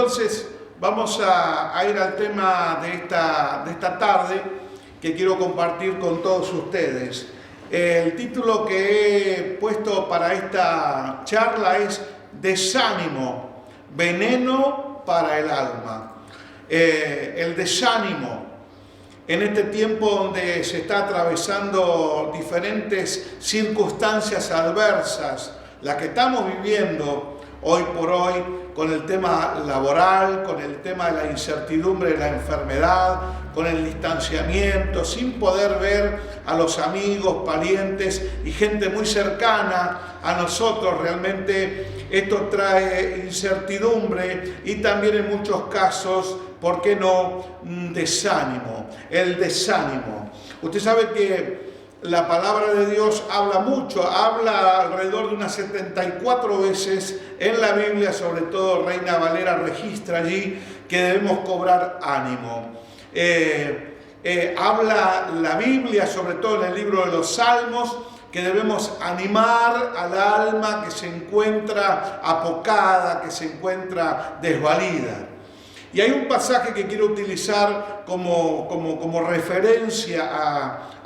Entonces vamos a ir al tema de esta tarde que quiero compartir con todos ustedes. El título que he puesto para esta charla es Desánimo, veneno para el alma. El desánimo en este tiempo donde se está atravesando diferentes circunstancias adversas, las que estamos viviendo hoy por hoy, con el tema laboral, con el tema de la incertidumbre de la enfermedad, con el distanciamiento, sin poder ver a los amigos, parientes y gente muy cercana a nosotros. Realmente esto trae incertidumbre y también en muchos casos, ¿por qué no? Desánimo. El desánimo. Usted sabe que la palabra de Dios habla mucho, habla alrededor de unas 74 veces en la Biblia, sobre todo Reina Valera registra allí que debemos cobrar ánimo. Habla la Biblia, sobre todo en el libro de los Salmos, que debemos animar al alma que se encuentra apocada, que se encuentra desvalida. Y hay un pasaje que quiero utilizar como referencia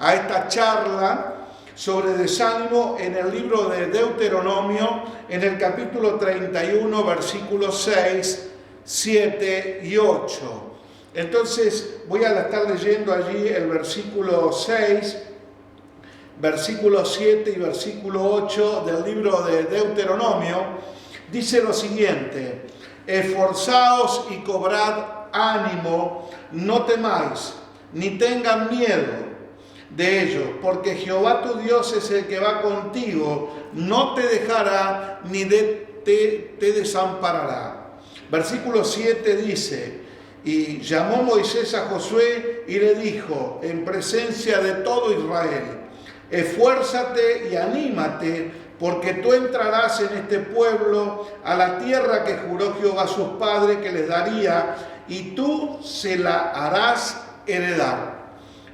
a esta charla sobre desánimo en el libro de Deuteronomio, en el capítulo 31, versículos 6, 7 y 8. Entonces voy a estar leyendo allí el versículo 6, versículo 7 y versículo 8 del libro de Deuteronomio. Dice lo siguiente: esforzaos y cobrad ánimo, no temáis, ni tengan miedo de ellos, porque Jehová tu Dios es el que va contigo, no te dejará ni te desamparará. Versículo 7 dice: y llamó Moisés a Josué y le dijo en presencia de todo Israel: esfuérzate y anímate, porque tú entrarás en este pueblo a la tierra que juró Jehová a sus padres que les daría, y tú se la harás heredar.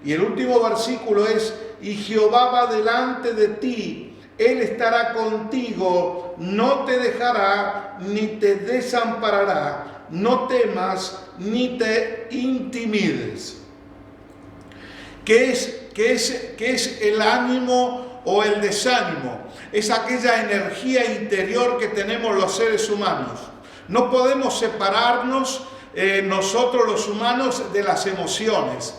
Y el último versículo es: y Jehová va delante de ti, él estará contigo, no te dejará ni te desamparará, no temas ni te intimides. ¿Qué es el ánimo o el desánimo? Es aquella energía interior que tenemos los seres humanos. No podemos separarnos nosotros los humanos de las emociones.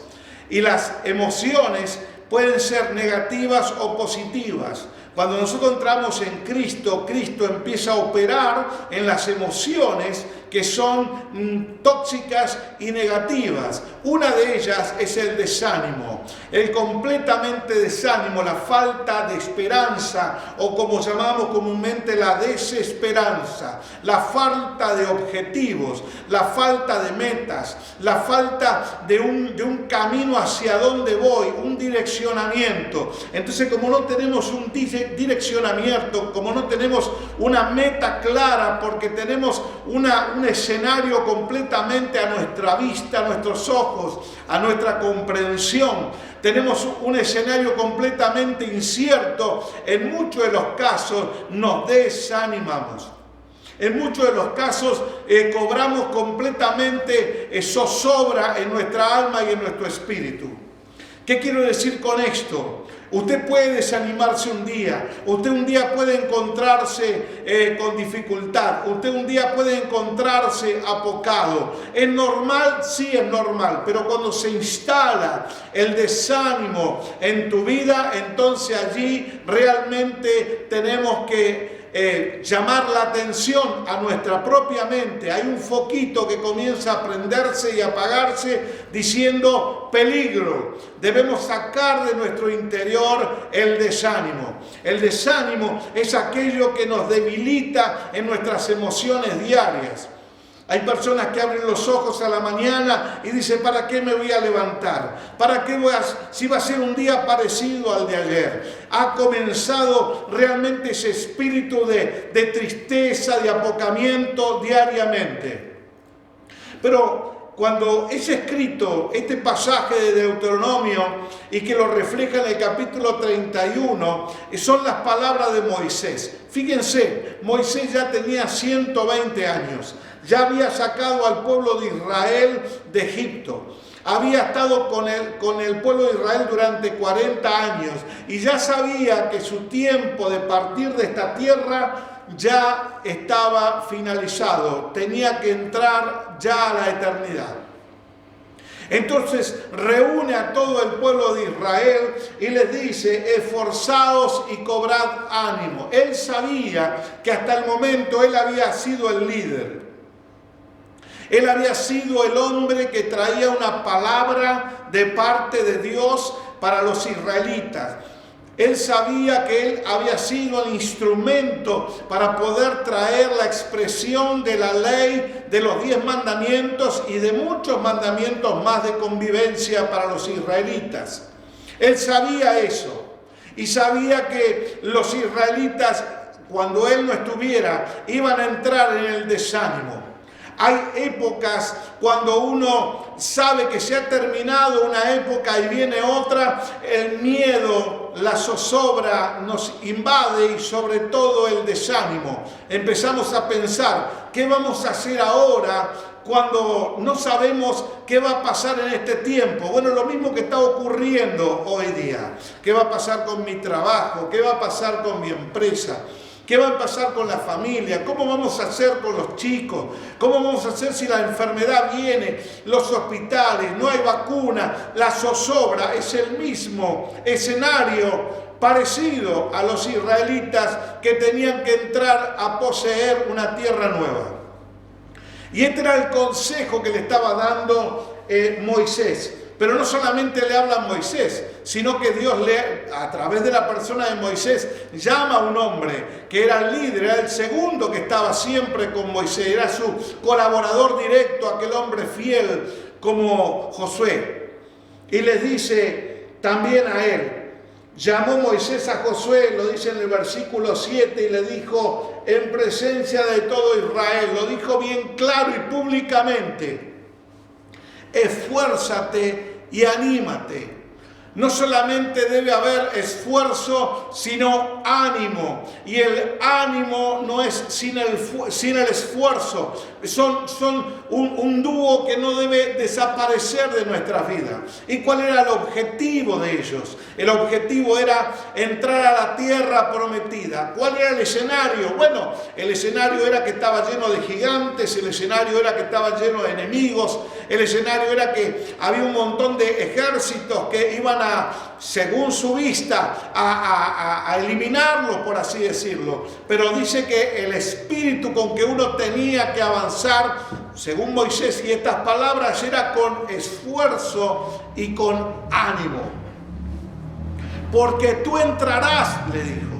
Y las emociones pueden ser negativas o positivas. Cuando nosotros entramos en Cristo, Cristo empieza a operar en las emociones que son tóxicas y negativas. Una de ellas es el desánimo, el completamente desánimo, la falta de esperanza, o como llamamos comúnmente la desesperanza, la falta de objetivos, la falta de metas, la falta de un camino hacia dónde voy, un direccionamiento. Entonces, como no tenemos un direccionamiento, como no tenemos una meta clara, porque tenemos un escenario completamente a nuestra vista, a nuestros ojos, a nuestra comprensión, tenemos un escenario completamente incierto, en muchos de los casos nos desanimamos. En muchos de los casos cobramos completamente zozobra en nuestra alma y en nuestro espíritu. ¿Qué quiero decir con esto? Usted puede desanimarse un día, usted un día puede encontrarse con dificultad, usted un día puede encontrarse apocado. ¿Es normal? Sí, es normal, pero cuando se instala el desánimo en tu vida, entonces allí realmente tenemos que llamar la atención a nuestra propia mente. Hay un foquito que comienza a prenderse y apagarse diciendo peligro. Debemos sacar de nuestro interior el desánimo. El desánimo es aquello que nos debilita en nuestras emociones diarias. Hay personas que abren los ojos a la mañana y dicen: ¿para qué me voy a levantar? ¿Para qué si va a ser un día parecido al de ayer? Ha comenzado realmente ese espíritu de tristeza, de apocamiento diariamente. Pero cuando es escrito este pasaje de Deuteronomio y que lo refleja en el capítulo 31, son las palabras de Moisés. Fíjense, Moisés ya tenía 120 años. Ya había sacado al pueblo de Israel de Egipto. Había estado con el pueblo de Israel durante 40 años y ya sabía que su tiempo de partir de esta tierra ya estaba finalizado. Tenía que entrar ya a la eternidad. Entonces reúne a todo el pueblo de Israel y les dice: esforzaos y cobrad ánimo. Él sabía que hasta el momento él había sido el líder. Él había sido el hombre que traía una palabra de parte de Dios para los israelitas. Él sabía que él había sido el instrumento para poder traer la expresión de la ley, de los 10 mandamientos y de muchos mandamientos más de convivencia para los israelitas. Él sabía eso y sabía que los israelitas, cuando él no estuviera, iban a entrar en el desánimo. Hay épocas cuando uno sabe que se ha terminado una época y viene otra, el miedo, la zozobra nos invade y sobre todo el desánimo. Empezamos a pensar, ¿qué vamos a hacer ahora cuando no sabemos qué va a pasar en este tiempo? Bueno, lo mismo que está ocurriendo hoy día. ¿Qué va a pasar con mi trabajo? ¿Qué va a pasar con mi empresa? ¿Qué va a pasar con la familia? ¿Cómo vamos a hacer con los chicos? ¿Cómo vamos a hacer si la enfermedad viene? Los hospitales, no hay vacuna, la zozobra. Es el mismo escenario parecido a los israelitas que tenían que entrar a poseer una tierra nueva. Y este era el consejo que le estaba dando Moisés. Pero no solamente le habla a Moisés, sino que Dios a través de la persona de Moisés llama a un hombre que era el líder, era el segundo que estaba siempre con Moisés, era su colaborador directo, aquel hombre fiel como Josué. Y les dice también a él, llamó Moisés a Josué, lo dice en el versículo 7, y le dijo en presencia de todo Israel, lo dijo bien claro y públicamente: esfuérzate y anímate. No solamente debe haber esfuerzo, sino ánimo. Y el ánimo no es sin el esfuerzo. Son un dúo que no debe desaparecer de nuestras vidas. ¿Y cuál era el objetivo de ellos? El objetivo era entrar a la tierra prometida. ¿Cuál era el escenario? Bueno, el escenario era que estaba lleno de gigantes, el escenario era que estaba lleno de enemigos, el escenario era que había un montón de ejércitos que iban según su vista, a eliminarlo, por así decirlo. Pero dice que el espíritu con que uno tenía que avanzar, según Moisés y estas palabras, era con esfuerzo y con ánimo. Porque tú entrarás, le dijo.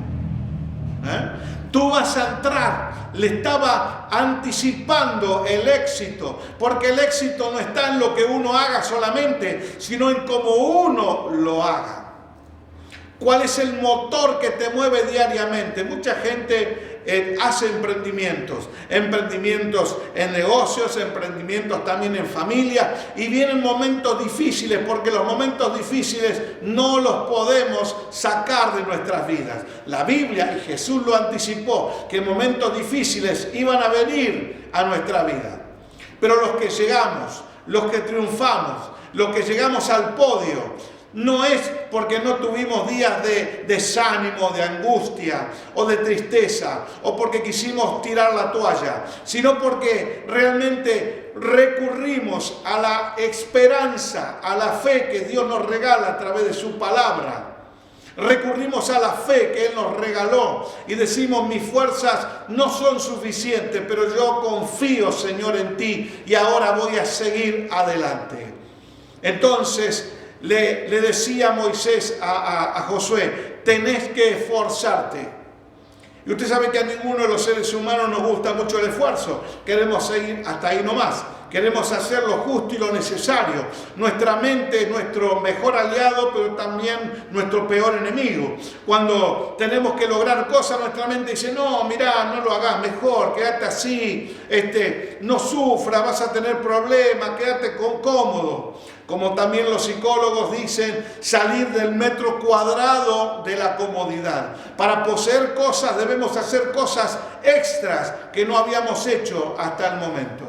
Tú vas a entrar. Le estaba anticipando el éxito, porque el éxito no está en lo que uno haga solamente, sino en cómo uno lo haga. ¿Cuál es el motor que te mueve diariamente? Mucha gente hace emprendimientos en negocios, emprendimientos también en familia, y vienen momentos difíciles, porque los momentos difíciles no los podemos sacar de nuestras vidas. La Biblia y Jesús lo anticipó, que momentos difíciles iban a venir a nuestra vida. Pero los que llegamos, los que triunfamos, los que llegamos al podio, no es porque no tuvimos días de desánimo, de angustia o de tristeza, o porque quisimos tirar la toalla, sino porque realmente recurrimos a la esperanza, a la fe que Dios nos regala a través de su palabra. Recurrimos a la fe que Él nos regaló y decimos: mis fuerzas no son suficientes, pero yo confío, Señor, en ti, y ahora voy a seguir adelante. Entonces le decía Moisés a Josué: tenés que esforzarte. Y usted sabe que a ninguno de los seres humanos nos gusta mucho el esfuerzo. Queremos seguir hasta ahí nomás. queremos hacer lo justo y lo necesario. Nuestra mente es nuestro mejor aliado, pero también nuestro peor enemigo. Cuando tenemos que lograr cosas, nuestra mente dice, no, mirá, no lo hagas, mejor, quédate así, no sufras, vas a tener problemas, quédate cómodo. Como también los psicólogos dicen, salir del metro cuadrado de la comodidad. Para poseer cosas debemos hacer cosas extras que no habíamos hecho hasta el momento.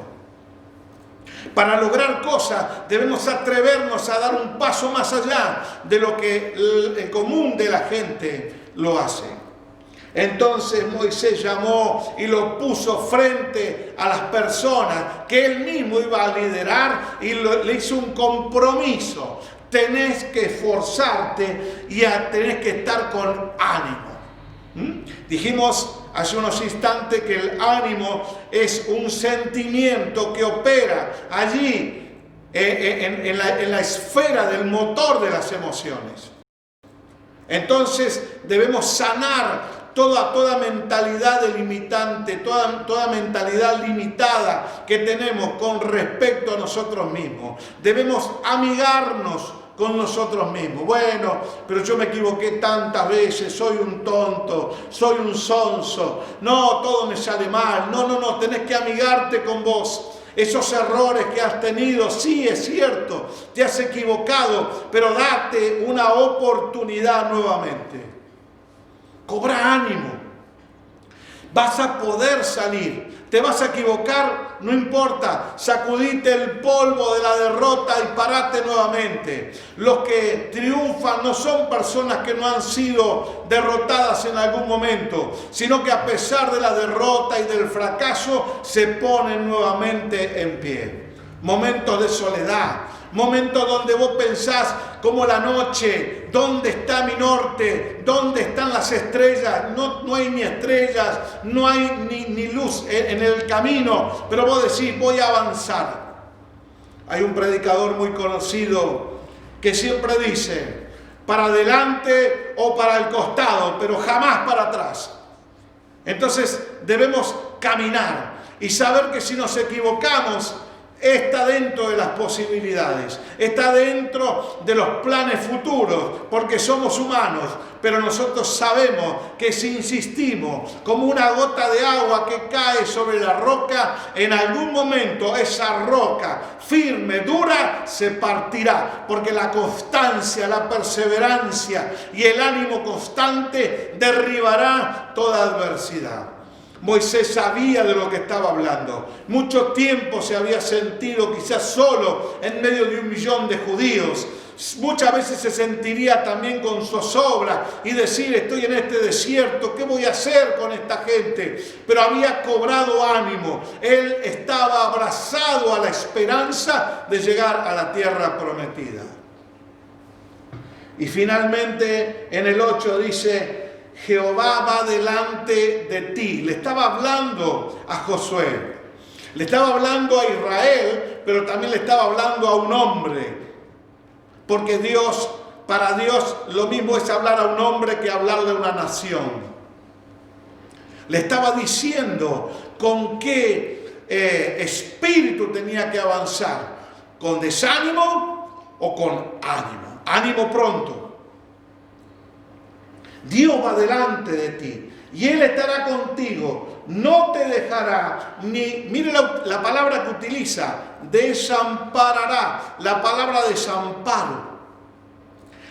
Para lograr cosas debemos atrevernos a dar un paso más allá de lo que el común de la gente lo hace. Entonces Moisés llamó y lo puso frente a las personas que él mismo iba a liderar y le hizo un compromiso. Tenés que esforzarte y tenés que estar con ánimo. Dijimos hace unos instantes que el ánimo es un sentimiento que opera allí en la esfera del motor de las emociones. Entonces debemos sanar toda mentalidad delimitante, toda mentalidad limitada que tenemos con respecto a nosotros mismos. Debemos amigarnos con nosotros mismos. Bueno, pero yo me equivoqué tantas veces, soy un tonto, soy un sonso, no, todo me sale mal. No, tenés que amigarte con vos. Esos errores que has tenido, sí, es cierto, te has equivocado, pero date una oportunidad nuevamente. Cobra ánimo. Vas a poder salir. Te vas a equivocar, no importa. Sacudite el polvo de la derrota y parate nuevamente. Los que triunfan no son personas que no han sido derrotadas en algún momento, sino que a pesar de la derrota y del fracaso se ponen nuevamente en pie. Momentos de soledad. Momentos donde vos pensás como la noche, ¿dónde está mi norte? ¿Dónde están las estrellas? No hay ni estrellas, no hay ni luz en el camino, pero vos decís, voy a avanzar. Hay un predicador muy conocido que siempre dice, para adelante o para el costado, pero jamás para atrás. Entonces debemos caminar y saber que si nos equivocamos, está dentro de las posibilidades, está dentro de los planes futuros, porque somos humanos, pero nosotros sabemos que si insistimos como una gota de agua que cae sobre la roca, en algún momento esa roca firme, dura, se partirá, porque la constancia, la perseverancia y el ánimo constante derribará toda adversidad. Moisés sabía de lo que estaba hablando. Mucho tiempo se había sentido quizás solo en medio de 1 millón de judíos. Muchas veces se sentiría también con zozobra y decir, estoy en este desierto, ¿qué voy a hacer con esta gente? Pero había cobrado ánimo. Él estaba abrazado a la esperanza de llegar a la tierra prometida. Y finalmente en el 8 dice, Jehová va delante de ti. Le estaba hablando a Josué, le estaba hablando a Israel, pero también le estaba hablando a un hombre, porque para Dios lo mismo es hablar a un hombre que hablarle a una nación. Le estaba diciendo con qué espíritu tenía que avanzar, con desánimo o con ánimo. Ánimo pronto. Dios va delante de ti y Él estará contigo, no te dejará, mire la palabra que utiliza, desamparará, la palabra desamparo.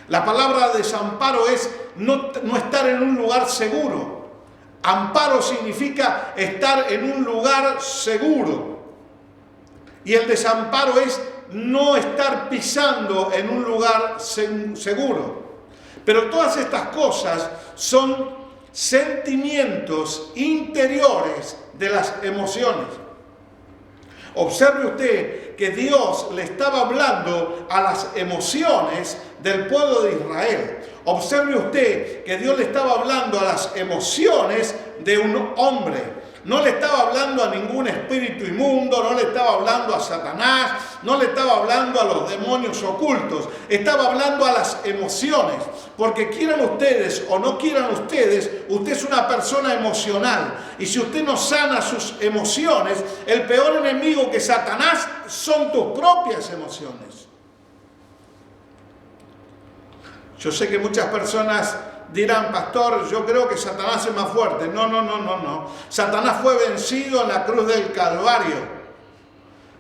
La palabra desamparo es no estar en un lugar seguro. Amparo significa estar en un lugar seguro. Y el desamparo es no estar pisando en un lugar seguro. Pero todas estas cosas son sentimientos interiores de las emociones. Observe usted que Dios le estaba hablando a las emociones del pueblo de Israel. Observe usted que Dios le estaba hablando a las emociones de un hombre. No le estaba hablando a ningún espíritu inmundo, no le estaba hablando a Satanás, no le estaba hablando a los demonios ocultos, estaba hablando a las emociones. Porque quieran ustedes o no quieran ustedes, usted es una persona emocional. Y si usted no sana sus emociones, el peor enemigo que Satanás son tus propias emociones. Yo sé que muchas personas dirán, pastor, yo creo que Satanás es más fuerte. No. Satanás fue vencido en la cruz del Calvario.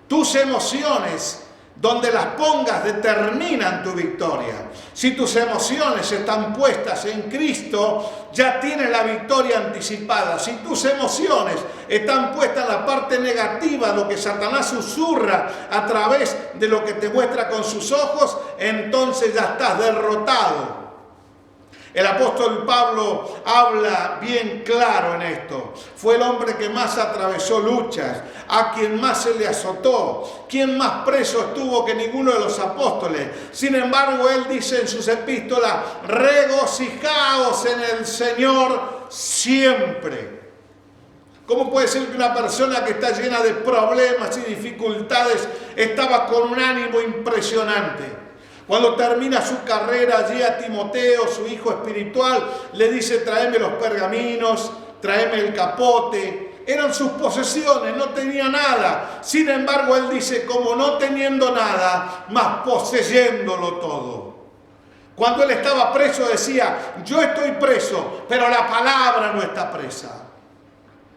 Tus emociones, donde las pongas, determinan tu victoria. Si tus emociones están puestas en Cristo, ya tienes la victoria anticipada. Si tus emociones están puestas en la parte negativa, lo que Satanás susurra a través de lo que te muestra con sus ojos, entonces ya estás derrotado. El apóstol Pablo habla bien claro en esto. Fue el hombre que más atravesó luchas, a quien más se le azotó, quien más preso estuvo que ninguno de los apóstoles. Sin embargo, él dice en sus epístolas, regocijaos en el Señor siempre. ¿Cómo puede ser que una persona que está llena de problemas y dificultades estaba con un ánimo impresionante? Cuando termina su carrera, allí a Timoteo, su hijo espiritual, le dice, tráeme los pergaminos, tráeme el capote. Eran sus posesiones, no tenía nada. Sin embargo, él dice, como no teniendo nada, mas poseyéndolo todo. Cuando él estaba preso decía, yo estoy preso, pero la palabra no está presa.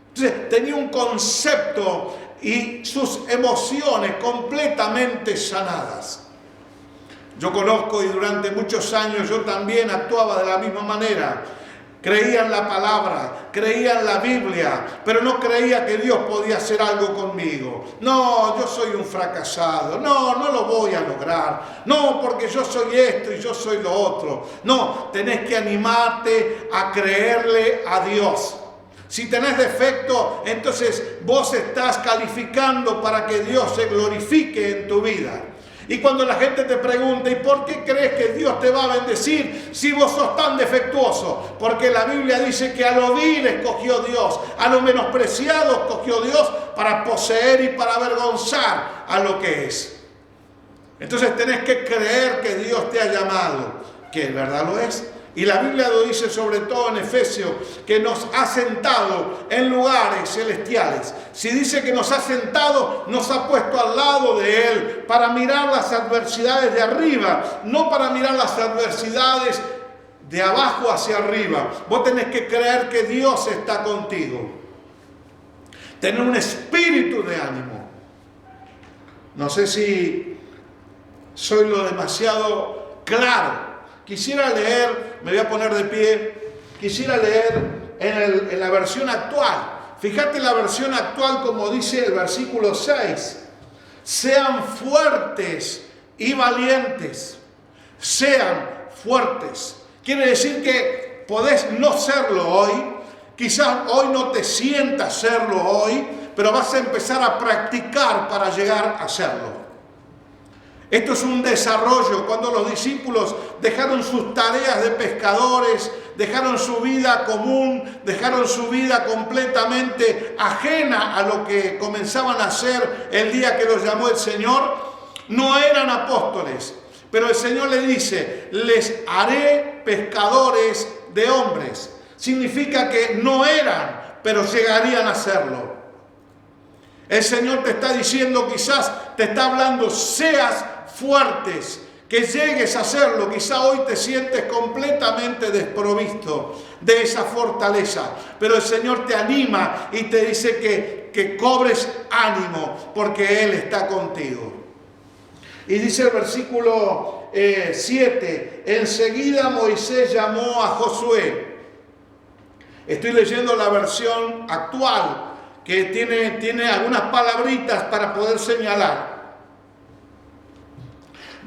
Entonces tenía un concepto y sus emociones completamente sanadas. Yo conozco y durante muchos años yo también actuaba de la misma manera. Creía en la palabra, creía en la Biblia, pero no creía que Dios podía hacer algo conmigo. No, yo soy un fracasado. No lo voy a lograr. No, porque yo soy esto y yo soy lo otro. No, tenés que animarte a creerle a Dios. Si tenés defecto, entonces vos estás calificando para que Dios se glorifique en tu vida. Y cuando la gente te pregunta, ¿y por qué crees que Dios te va a bendecir si vos sos tan defectuoso? Porque la Biblia dice que a lo vil escogió Dios, a lo menospreciado escogió Dios para poseer y para avergonzar a lo que es. Entonces tenés que creer que Dios te ha llamado, que en verdad lo es. Y la Biblia lo dice sobre todo en Efesios, que nos ha sentado en lugares celestiales. Si dice que nos ha sentado, nos ha puesto al lado de Él para mirar las adversidades de arriba, no para mirar las adversidades de abajo hacia arriba. Vos tenés que creer que Dios está contigo. Tener un espíritu de ánimo. No sé si soy lo demasiado claro. Quisiera leer, me voy a poner de pie, quisiera leer en la versión actual. Fíjate la versión actual como dice el versículo 6. Sean fuertes y valientes. Sean fuertes. Quiere decir que podés no serlo hoy. Quizás hoy no te sientas serlo hoy, pero vas a empezar a practicar para llegar a serlo. Esto es un desarrollo. Cuando los discípulos dejaron sus tareas de pescadores, dejaron su vida común, dejaron su vida completamente ajena a lo que comenzaban a hacer el día que los llamó el Señor, no eran apóstoles. Pero el Señor le dice, les haré pescadores de hombres. Significa que no eran, pero llegarían a serlo. El Señor te está diciendo, quizás te está hablando, seas fuertes, que llegues a hacerlo. Quizá hoy te sientes completamente desprovisto de esa fortaleza, pero el Señor te anima y te dice que cobres ánimo porque Él está contigo. Y dice el versículo 7, enseguida Moisés llamó a Josué. Estoy leyendo la versión actual que tiene algunas palabritas para poder señalar.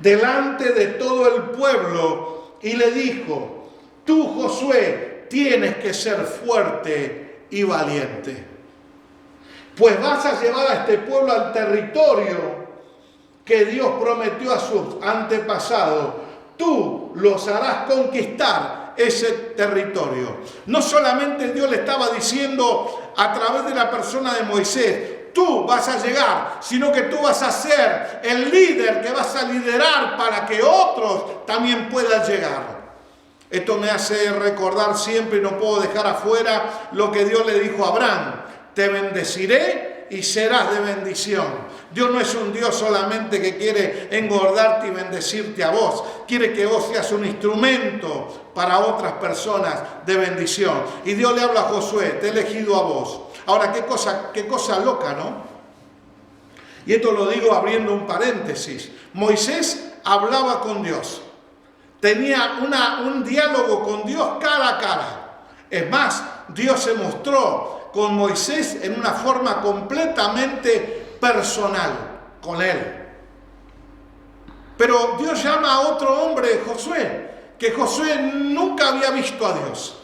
Delante de todo el pueblo y le dijo, tú Josué tienes que ser fuerte y valiente, pues vas a llevar a este pueblo al territorio que Dios prometió a sus antepasados. Tú los harás conquistar ese territorio. No solamente Dios le estaba diciendo a través de la persona de Moisés, tú vas a llegar, sino que tú vas a ser el líder que vas a liderar para que otros también puedan llegar. Esto me hace recordar siempre, y no puedo dejar afuera lo que Dios le dijo a Abraham: te bendeciré y serás de bendición. Dios no es un Dios solamente que quiere engordarte y bendecirte a vos. Quiere que vos seas un instrumento para otras personas de bendición. Y Dios le habla a Josué: te he elegido a vos. Ahora, qué cosa loca, ¿no? Y esto lo digo abriendo un paréntesis. Moisés hablaba con Dios. Tenía un diálogo con Dios cara a cara. Es más, Dios se mostró con Moisés en una forma completamente personal con él. Pero Dios llama a otro hombre, Josué, que Josué nunca había visto a Dios.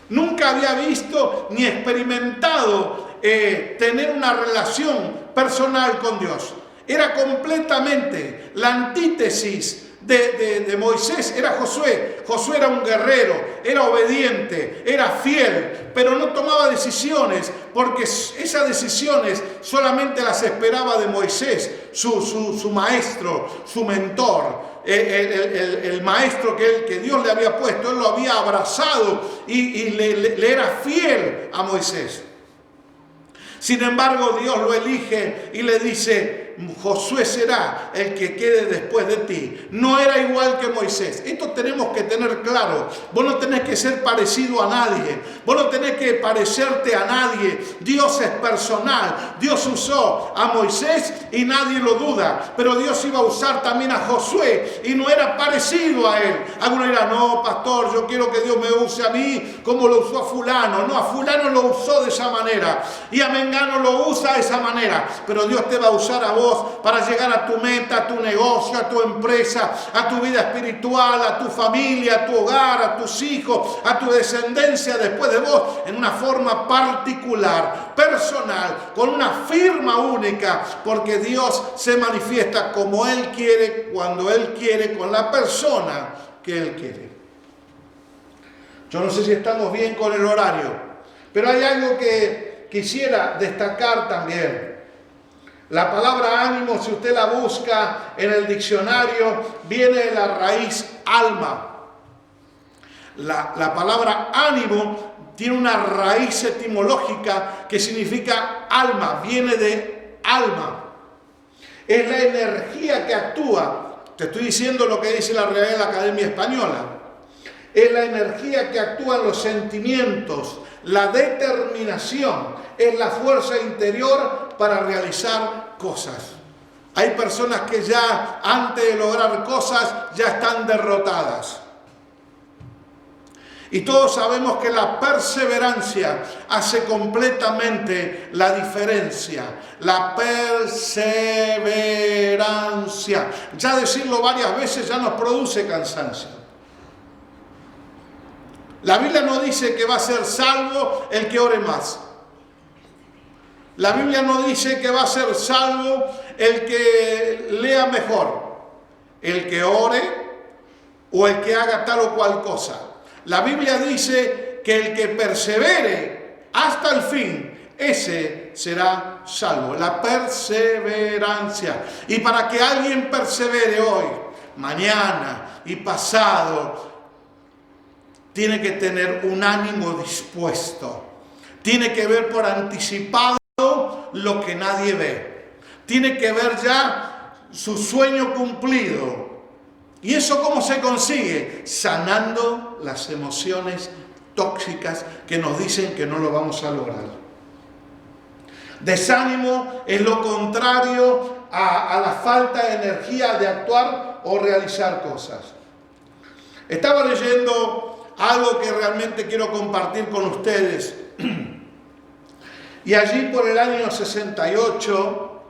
Nunca había visto ni experimentado tener una relación personal con Dios. Era completamente la antítesis de Moisés. Era Josué. Josué era un guerrero, era obediente, era fiel, pero no tomaba decisiones, porque esas decisiones solamente las esperaba de Moisés, su maestro, su mentor. El maestro que Dios le había puesto. Él lo había abrazado y le era fiel a Moisés. Sin embargo, Dios lo elige y le dice: Josué será el que quede después de ti. No era igual que Moisés. Esto tenemos que tener claro. Vos no tenés que ser parecido a nadie. Vos no tenés que parecerte a nadie. Dios es personal. Dios usó a Moisés y nadie lo duda. Pero Dios iba a usar también a Josué y no era parecido a él. Algunos dirán: no, pastor, yo quiero que Dios me use a mí como lo usó a fulano. No, a fulano lo usó de esa manera y a mengano lo usa de esa manera. Pero Dios te va a usar a vos para llegar a tu meta, a tu negocio, a tu empresa, a tu vida espiritual, a tu familia, a tu hogar, a tus hijos, a tu descendencia después de vos, en una forma particular, personal, con una firma única, porque Dios se manifiesta como Él quiere, cuando Él quiere, con la persona que Él quiere. Yo no sé si estamos bien con el horario, pero hay algo que quisiera destacar también. La palabra ánimo, si usted la busca en el diccionario, viene de la raíz alma. La palabra ánimo tiene una raíz etimológica que significa alma, viene de alma. Es la energía que actúa. Te estoy diciendo lo que dice la Real Academia Española. Es la energía que actúa en los sentimientos, la determinación, es la fuerza interior para realizar cosas. Hay personas que ya antes de lograr cosas ya están derrotadas. Y todos sabemos que la perseverancia hace completamente la diferencia. La perseverancia. Ya decirlo varias veces ya nos produce cansancio. La Biblia no dice que va a ser salvo el que ore más. La Biblia no dice que va a ser salvo el que lea mejor, el que ore o el que haga tal o cual cosa. La Biblia dice que el que persevere hasta el fin, ese será salvo. La perseverancia. Y para que alguien persevere hoy, mañana y pasado, tiene que tener un ánimo dispuesto. Tiene que ver por anticipado lo que nadie ve. Tiene que ver ya su sueño cumplido. ¿Y eso cómo se consigue? Sanando las emociones tóxicas que nos dicen que no lo vamos a lograr. Desánimo es lo contrario a la falta de energía de actuar o realizar cosas. Estaba leyendo algo que realmente quiero compartir con ustedes. Y allí por el año 68,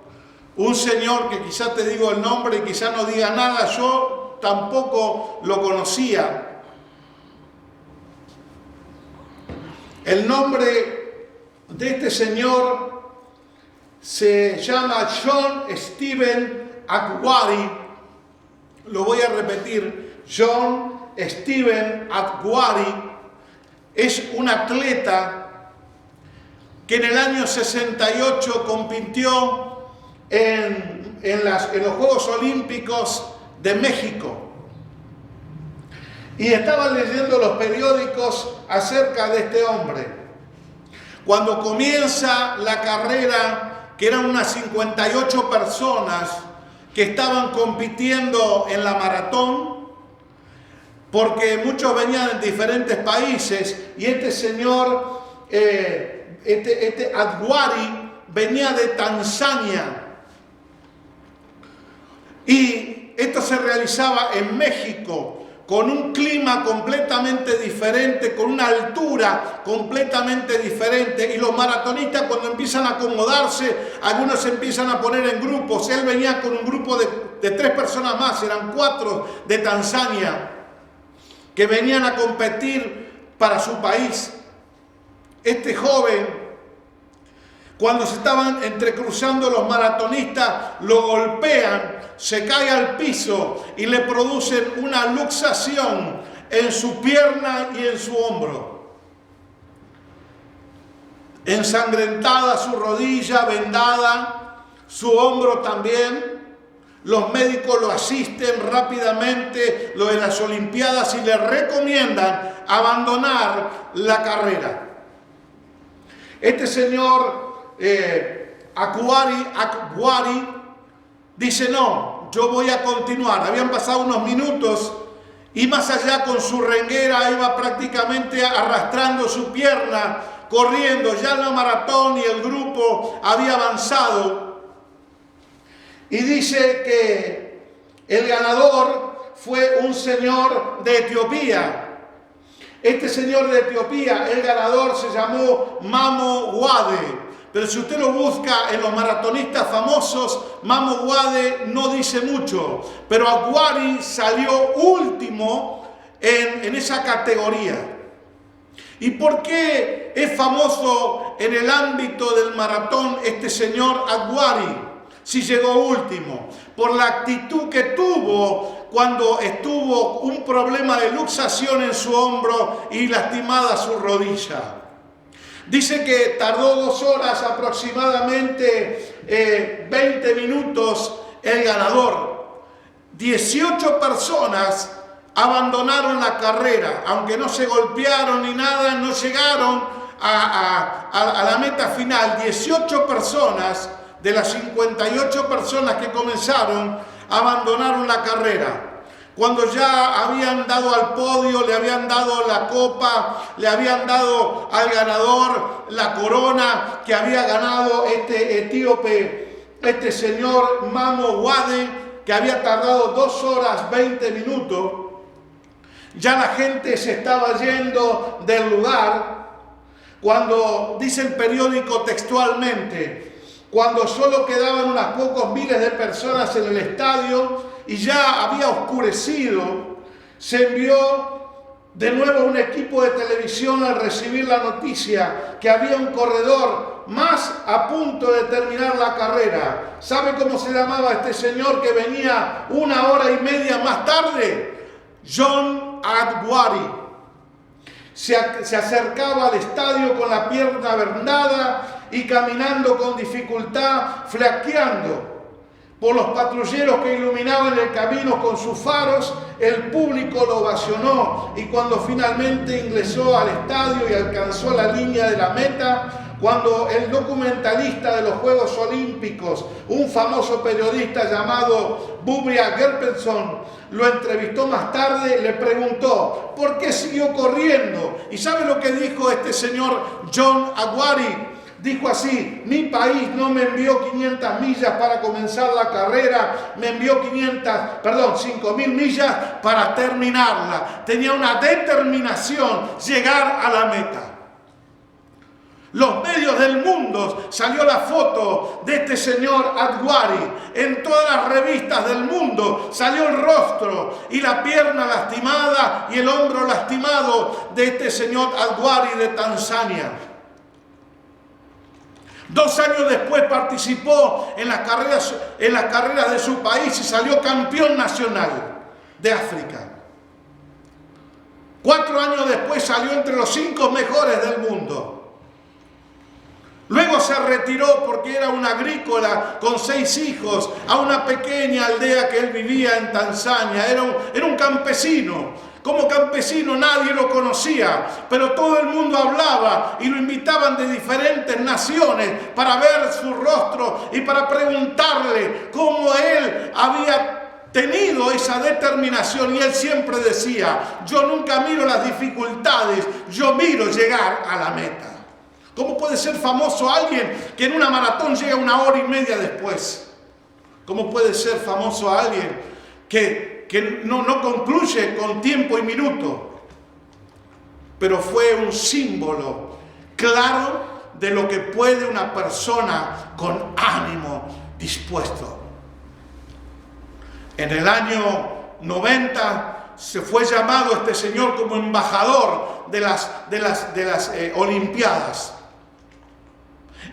un señor que quizá te digo el nombre y quizá no diga nada, yo tampoco lo conocía. El nombre de este señor se llama John Stephen Akhwari. Lo voy a repetir. John Steven Adwari es un atleta que en el año 68 compitió en los Juegos Olímpicos de México. Y estaba leyendo los periódicos acerca de este hombre. Cuando comienza la carrera, que eran unas 58 personas que estaban compitiendo en la maratón, porque muchos venían de diferentes países, y este señor, este Adwari, venía de Tanzania. Y esto se realizaba en México, con un clima completamente diferente, con una altura completamente diferente. Y los maratonistas, cuando empiezan a acomodarse, algunos se empiezan a poner en grupos. Él venía con un grupo de 3 personas más, eran 4 de Tanzania, que venían a competir para su país. Este joven, cuando se estaban entrecruzando los maratonistas, lo golpean, se cae al piso y le producen una luxación en su pierna y en su hombro. Ensangrentada su rodilla, vendada, su hombro también. Los médicos lo asisten rápidamente, lo de las Olimpiadas, y le recomiendan abandonar la carrera. Este señor Adwari dice: no, yo voy a continuar. Habían pasado unos minutos y más allá, con su renguera, iba prácticamente arrastrando su pierna, corriendo. Ya la maratón y el grupo había avanzado. Y dice que el ganador fue un señor de Etiopía. Este señor de Etiopía, el ganador, se llamó Mamo Wade. Pero si usted lo busca en los maratonistas famosos, Mamo Wade no dice mucho. Pero Adwari salió último en esa categoría. ¿Y por qué es famoso en el ámbito del maratón este señor Adwari, si llegó último? Por la actitud que tuvo cuando estuvo un problema de luxación en su hombro y lastimada su rodilla. Dice que tardó 2 horas aproximadamente, 20 minutos el ganador. 18 personas abandonaron la carrera, aunque no se golpearon ni nada, no llegaron a la meta final. 18 personas de las 58 personas que comenzaron abandonaron la carrera. Cuando ya habían dado al podio, le habían dado la copa, le habían dado al ganador la corona que había ganado este etíope, este señor Mamo Wade, que había tardado 2 horas 20 minutos, ya la gente se estaba yendo del lugar. Cuando dice el periódico textualmente, cuando solo quedaban unos pocos miles de personas en el estadio y ya había oscurecido, se envió de nuevo un equipo de televisión al recibir la noticia que había un corredor más a punto de terminar la carrera. ¿Sabe cómo se llamaba este señor que venía 1 hora y media más tarde? John Adwari. Se acercaba al estadio con la pierna vendada y caminando con dificultad, flaqueando. Por los patrulleros que iluminaban el camino con sus faros, el público lo ovacionó, y cuando finalmente ingresó al estadio y alcanzó la línea de la meta, cuando el documentalista de los Juegos Olímpicos, un famoso periodista llamado Bubria Gerpenson, lo entrevistó más tarde, le preguntó ¿por qué siguió corriendo? ¿Y sabe lo que dijo este señor John Adwari? Dijo así: mi país no me envió 500 millas para comenzar la carrera, me envió 5.000 millas para terminarla. Tenía una determinación, llegar a la meta. Los medios del mundo, salió la foto de este señor Adwari. En todas las revistas del mundo salió el rostro y la pierna lastimada y el hombro lastimado de este señor Adwari de Tanzania. 2 años después participó en las carreras de su país y salió campeón nacional de África. 4 años después salió entre los 5 mejores del mundo. Luego se retiró porque era un agrícola con 6 hijos a una pequeña aldea que él vivía en Tanzania. Era un campesino. Como campesino nadie lo conocía, pero todo el mundo hablaba y lo invitaban de diferentes naciones para ver su rostro y para preguntarle cómo él había tenido esa determinación. Y él siempre decía: yo nunca miro las dificultades, yo miro llegar a la meta. ¿Cómo puede ser famoso alguien que en una maratón llega 1 hora y media después? ¿Cómo puede ser famoso alguien que no concluye con tiempo y minuto? Pero fue un símbolo claro de lo que puede una persona con ánimo dispuesto. En el año 90 se fue llamado este señor como embajador de las Olimpiadas.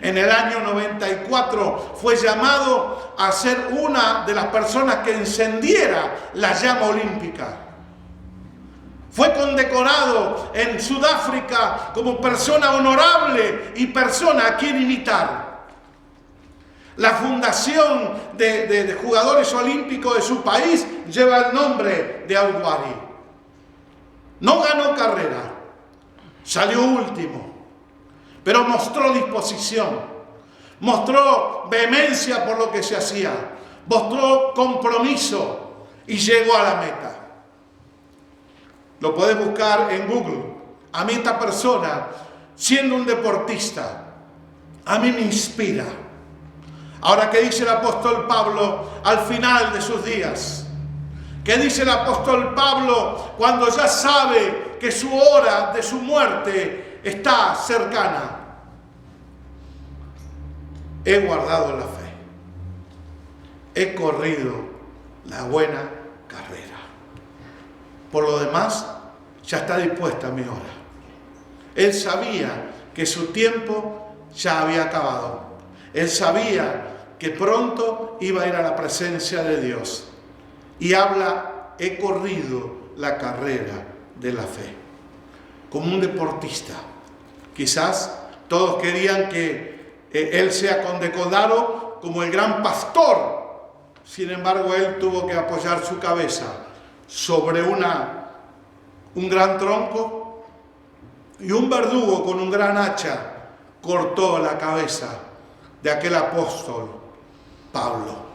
En el año 94 fue llamado a ser una de las personas que encendiera la llama olímpica. Fue condecorado en Sudáfrica como persona honorable y persona a quien imitar. La fundación de jugadores olímpicos de su país lleva el nombre de Audwari. No ganó carrera, salió último, pero mostró disposición, mostró vehemencia por lo que se hacía, mostró compromiso y llegó a la meta. Lo podés buscar en Google. A mí esta persona, siendo un deportista, a mí me inspira. Ahora, ¿qué dice el apóstol Pablo al final de sus días? ¿Qué dice el apóstol Pablo cuando ya sabe que su hora de su muerte está cercana? He guardado la fe, he corrido la buena carrera. Por lo demás, ya está dispuesta mi hora. Él sabía que su tiempo ya había acabado. Él sabía que pronto iba a ir a la presencia de Dios. Y habla: he corrido la carrera de la fe. Como un deportista. Quizás todos querían que él sea condecorado como el gran pastor. Sin embargo, él tuvo que apoyar su cabeza sobre un gran tronco, y un verdugo con un gran hacha cortó la cabeza de aquel apóstol Pablo.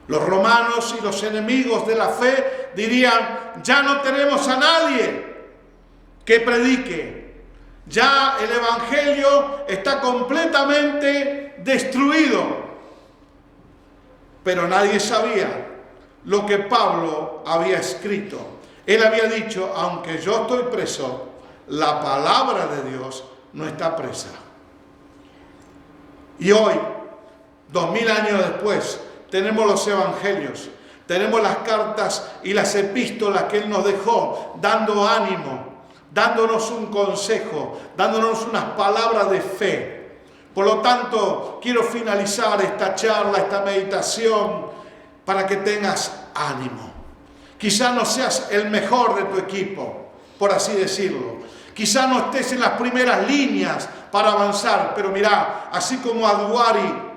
Los romanos y los enemigos de la fe dirían: ya no tenemos a nadie que predique, ya el evangelio está completamente destruido. Pero nadie sabía lo que Pablo había escrito. Él había dicho: aunque yo estoy preso, la palabra de Dios no está presa. Y hoy, 2000 años después, tenemos los evangelios, tenemos las cartas y las epístolas que Él nos dejó, dando ánimo, dándonos un consejo, dándonos unas palabras de fe. Por lo tanto, quiero finalizar esta charla, esta meditación, para que tengas ánimo. Quizá no seas el mejor de tu equipo, por así decirlo. Quizá no estés en las primeras líneas para avanzar, pero mirá, así como Audwari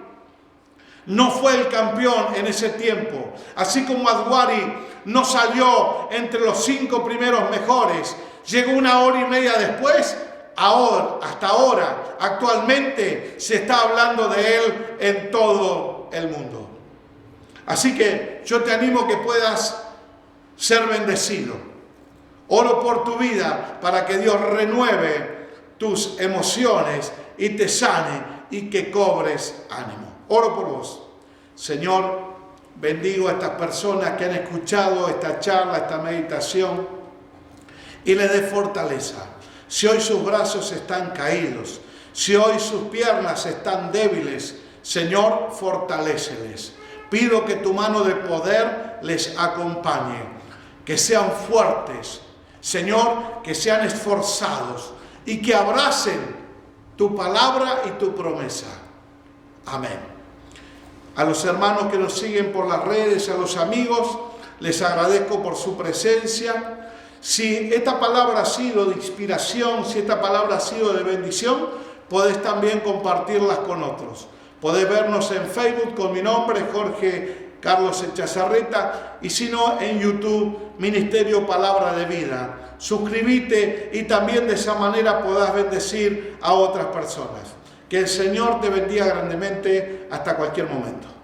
no fue el campeón en ese tiempo, así como Audwari no salió entre los 5 primeros mejores, llegó 1 hora y media después. Ahora, hasta ahora, actualmente se está hablando de él en todo el mundo. Así que yo te animo que puedas ser bendecido. Oro por tu vida para que Dios renueve tus emociones y te sane y que cobres ánimo. Oro por vos. Señor, bendigo a estas personas que han escuchado esta charla, esta meditación, y les dé fortaleza. Si hoy sus brazos están caídos, si hoy sus piernas están débiles, Señor, fortaléceles. Pido que tu mano de poder les acompañe, que sean fuertes, Señor, que sean esforzados y que abracen tu palabra y tu promesa. Amén. A los hermanos que nos siguen por las redes, a los amigos, les agradezco por su presencia. Si esta palabra ha sido de inspiración, si esta palabra ha sido de bendición, podés también compartirlas con otros. Podés vernos en Facebook con mi nombre, Jorge Carlos Echazarreta, y si no, en YouTube, Ministerio Palabra de Vida. Suscríbete y también de esa manera podás bendecir a otras personas. Que el Señor te bendiga grandemente hasta cualquier momento.